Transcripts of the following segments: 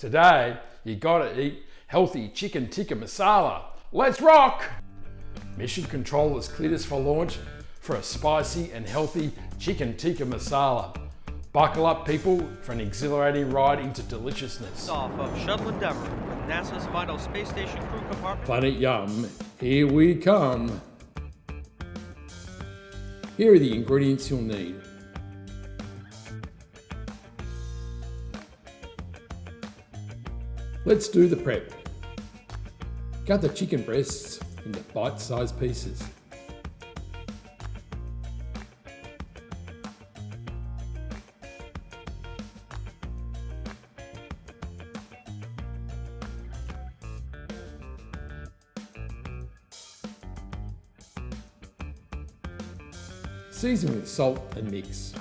Today, you gotta eat healthy chicken tikka masala. Let's rock! Mission Control has cleared us for launch for a spicy and healthy chicken tikka masala. Buckle up, people, for an exhilarating ride into deliciousness. Off of Shuttle Endeavour with NASA's final space station crew compartment. Planet Yum, here we come. Here are the ingredients you'll need. Let's do the prep. Cut the chicken breasts into bite-sized pieces. Season with salt and mix.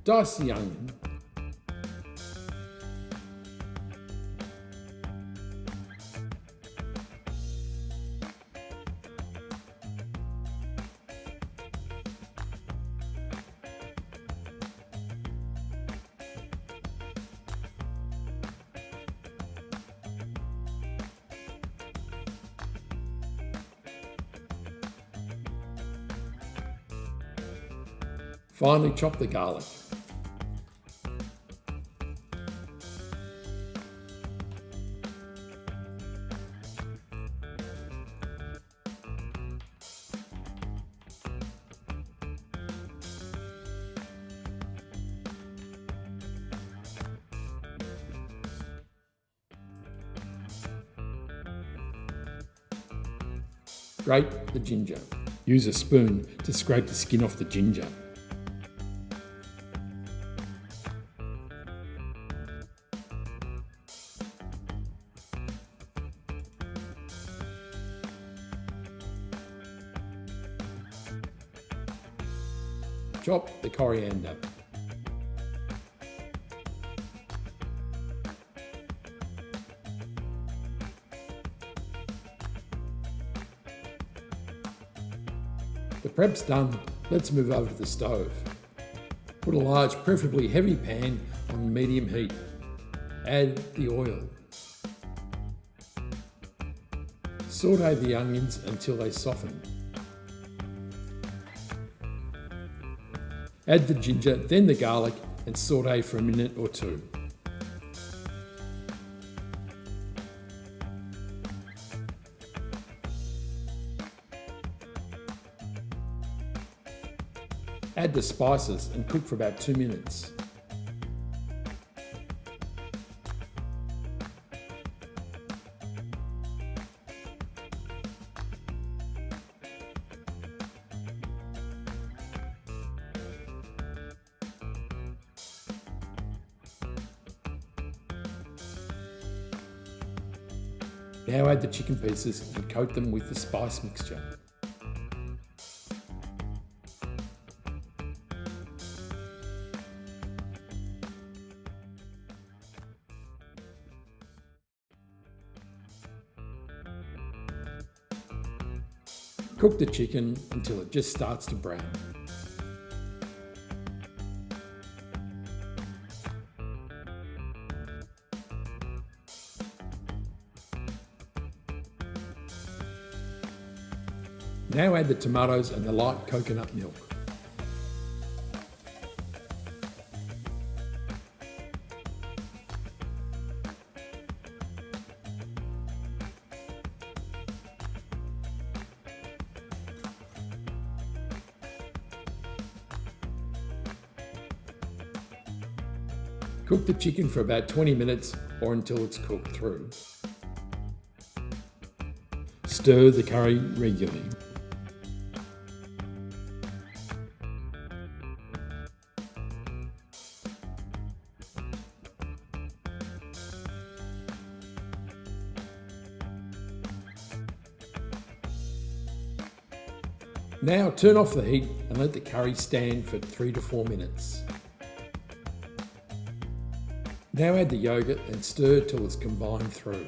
Dice the onion. Finally, chop the garlic. Grate the ginger. Use a spoon to scrape the skin off the ginger. Chop the coriander. The prep's done, let's move over to the stove. Put a large, preferably heavy pan on medium heat. Add the oil. Saute the onions until they soften. Add the ginger, then the garlic, and saute for a minute or two. Add the spices and cook for about 2 minutes. Now add the chicken pieces and coat them with the spice mixture. Cook the chicken until it just starts to brown. Now add the tomatoes and the light coconut milk. Cook the chicken for about 20 minutes or until it's cooked through. Stir the curry regularly. Now turn off the heat and let the curry stand for 3 to 4 minutes. Now add the yogurt and stir till it's combined through.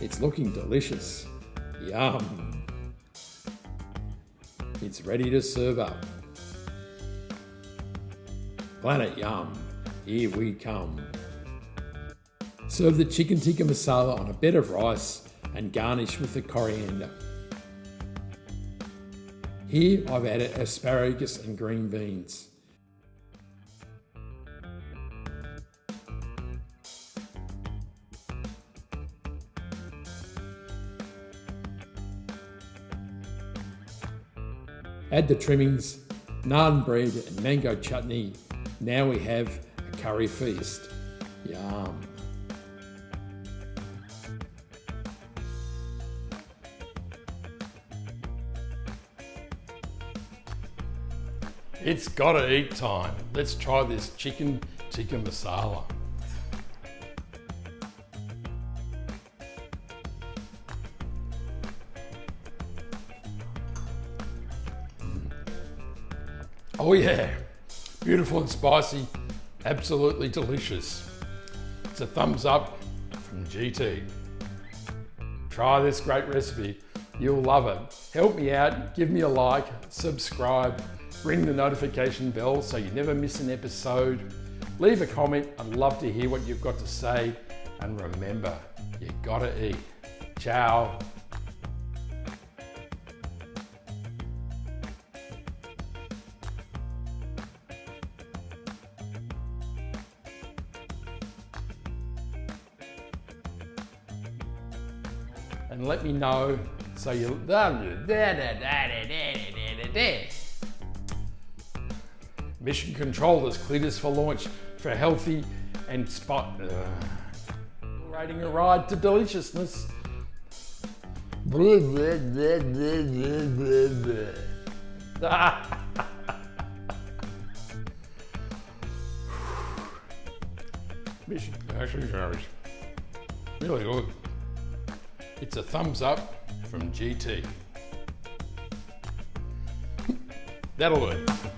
It's looking delicious. Yum. It's ready to serve up. Planet Yum, here we come. Serve the chicken tikka masala on a bed of rice and garnish with the coriander. Here I've added asparagus and green beans. Add the trimmings, naan bread and mango chutney. Now we have a curry feast. Yum. It's gotta eat time. Let's try this chicken tikka masala. Oh yeah, beautiful and spicy, absolutely delicious. It's a thumbs up from GT. Try this great recipe, you'll love it. Help me out, give me a like, subscribe, ring the notification bell so you never miss an episode. Leave a comment, I'd love to hear what you've got to say. And remember, you gotta eat. Ciao. And let me know so you Mission Control has cleared us for launch for healthy and rating a ride to deliciousness. Mission actually really good. It's a thumbs up from GT. That'll do it.